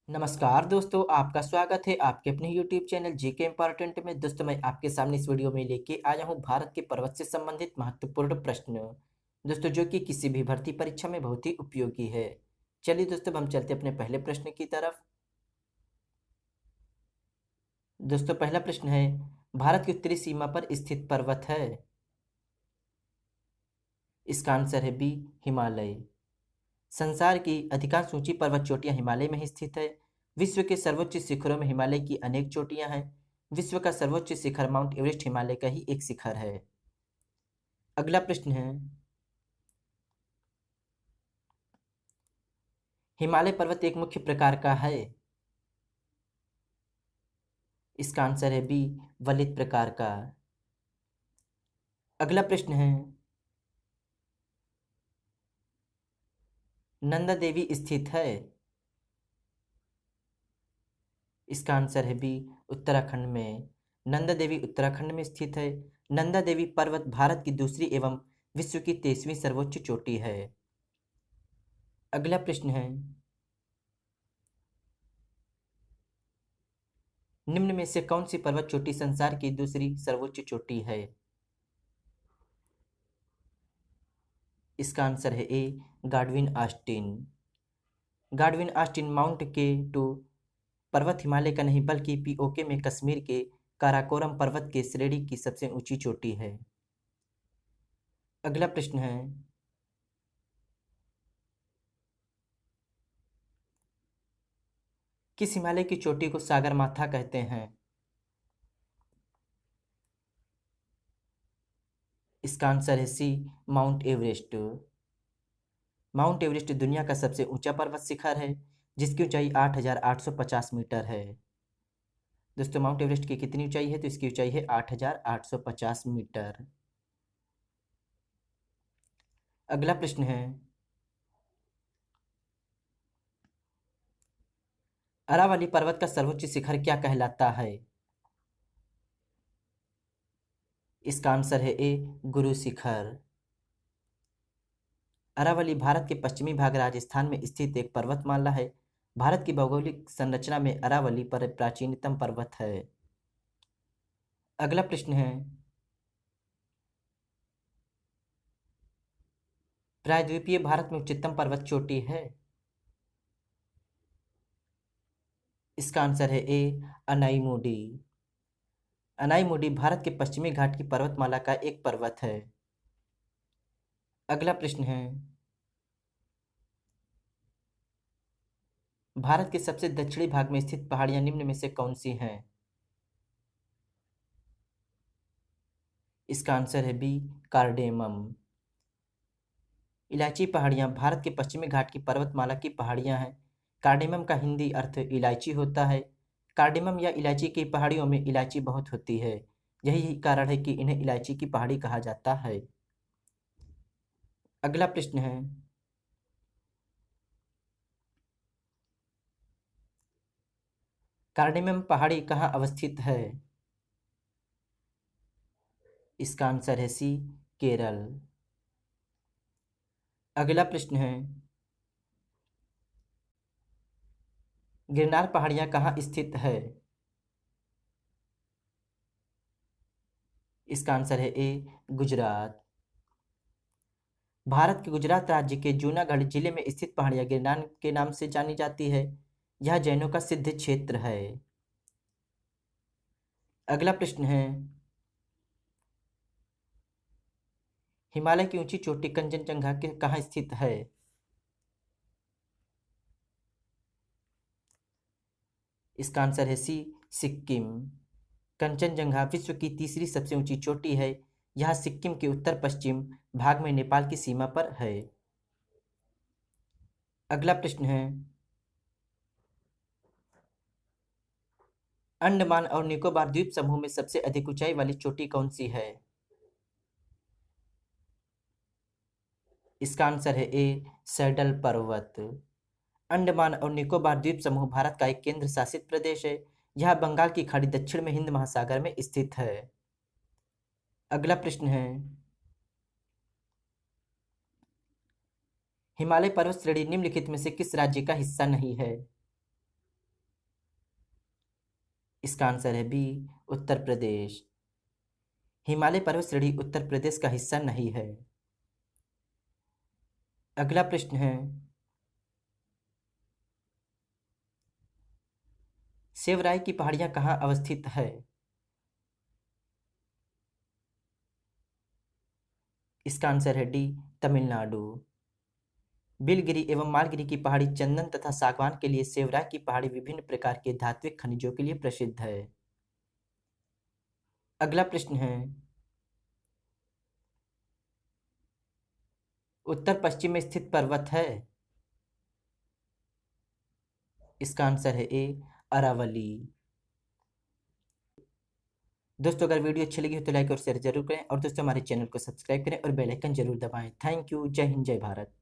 नमस्कार दोस्तों, आपका स्वागत है आपके अपने YouTube चैनल जीके इम्पोर्टेंट में। दोस्तों, मैं आपके सामने इस वीडियो में लेके आया हूँ भारत के पर्वत से संबंधित महत्वपूर्ण प्रश्न। दोस्तों, जो कि किसी भी भर्ती परीक्षा में बहुत ही उपयोगी है। चलिए दोस्तों, हम चलते अपने पहले प्रश्न की तरफ। दोस्तों, पहला प्रश्न है, भारत की उत्तरी सीमा पर स्थित पर्वत है। इसका आंसर है बी, हिमालय। संसार की अधिकांश ऊंची पर्वत चोटियां हिमालय में ही स्थित है। विश्व के सर्वोच्च शिखरों में हिमालय की अनेक चोटियां हैं। विश्व का सर्वोच्च शिखर माउंट एवरेस्ट हिमालय का ही एक शिखर है। अगला प्रश्न है, हिमालय पर्वत एक मुख्य प्रकार का है। इसका आंसर है बी, वलित प्रकार का। अगला प्रश्न है, नंदा देवी स्थित है। इसका आंसर है बी, उत्तराखंड में। नंदा देवी उत्तराखंड में स्थित है। नंदा देवी पर्वत भारत की दूसरी एवं विश्व की 23वीं सर्वोच्च चोटी है। अगला प्रश्न है, निम्न में से कौन सी पर्वत चोटी संसार की दूसरी सर्वोच्च चोटी है। इसका आंसर है A, Godwin Austen. Godwin Austen Mount K two पर्वत हिमालय का नहीं बल्कि पीओके में कश्मीर के काराकोरम पर्वत के श्रेणी की सबसे ऊंची चोटी है। अगला प्रश्न है, किस हिमालय की चोटी को सागरमाथा कहते हैं। इसका आंसर है सी, माउंट एवरेस्ट। माउंट एवरेस्ट दुनिया का सबसे ऊंचा पर्वत शिखर है, जिसकी ऊंचाई 8,850 मीटर है। दोस्तों, माउंट एवरेस्ट की कितनी ऊंचाई है, तो इसकी ऊंचाई है 8,850 मीटर। अगला प्रश्न है, अरावली पर्वत का सर्वोच्च शिखर क्या कहलाता है। इसका आंसर है ए, गुरु शिखर। अरावली भारत के पश्चिमी भाग राजस्थान में स्थित एक पर्वतमाला है। भारत की भौगोलिक संरचना में अरावली पर प्राचीनतम पर्वत है। अगला प्रश्न है, प्रायद्वीपीय भारत में उच्चतम पर्वत चोटी है। इसका आंसर है ए, अनाईमुडी। अनाईमुडी भारत के पश्चिमी घाट की पर्वतमाला का एक पर्वत है। अगला प्रश्न है, भारत के सबसे दक्षिणी भाग में स्थित पहाड़ियां निम्न में से कौन सी हैं। इसका आंसर है बी, कार्डेमम। इलायची पहाड़ियां भारत के पश्चिमी घाट की पर्वतमाला की पहाड़ियां हैं। कार्डेमम का हिंदी अर्थ इलायची होता है। कार्डेमम या इलायची की पहाड़ियों में इलायची बहुत होती है। यही कारण है कि इन्हें इलायची की पहाड़ी कहा जाता है। अगला प्रश्न है, कार्डेमम पहाड़ी कहाँ अवस्थित है। इसका आंसर है सी, केरल। अगला प्रश्न है, गिरनार पहाड़ियां कहाँ स्थित है। इसका आंसर है ए, गुजरात। भारत के गुजरात राज्य के जूनागढ़ जिले में स्थित पहाड़ियां गिरनार के नाम से जानी जाती है। यह जैनों का सिद्ध क्षेत्र है। अगला प्रश्न है, हिमालय की ऊंची चोटी कंचनजंगा के कहाँ स्थित है। इसका आंसर है सी, सिक्किम। कंचनजंगा विश्व की तीसरी सबसे ऊंची चोटी है। यह सिक्किम के उत्तर पश्चिम भाग में नेपाल की सीमा पर है। अगला प्रश्न है, अंडमान और निकोबार द्वीप समूह में सबसे अधिक ऊंचाई वाली चोटी कौन सी है। इसका आंसर है ए, सैडल पर्वत। अंडमान और निकोबार द्वीप समूह भारत का एक केंद्र शासित प्रदेश है। यह बंगाल की खाड़ी दक्षिण में हिंद महासागर में स्थित है। अगला प्रश्न है, हिमालय पर्वत श्रेणी निम्नलिखित में से किस राज्य का हिस्सा नहीं है। इसका आंसर है बी, उत्तर प्रदेश। हिमालय पर्वत श्रेणी उत्तर प्रदेश का हिस्सा नहीं है। अगला प्रश्न है, सेवराय की पहाड़ियां कहाँ अवस्थित है? इसका आंसर है डी, तमिलनाडु। बिलगिरी एवं मालगिरी की पहाड़ी चंदन तथा सागवान के लिए, सेवराय की पहाड़ी विभिन्न प्रकार के धात्विक खनिजों के लिए प्रसिद्ध है। अगला प्रश्न है, उत्तर पश्चिम में स्थित पर्वत है? इसका आंसर है ए, अरावली। दोस्तों अगर वीडियो अच्छी लगी हो तो लाइक और शेयर जरूर करें, और दोस्तों हमारे चैनल को सब्सक्राइब करें और बेल आइकन जरूर दबाएं। Thank you. जय हिंद, जय भारत।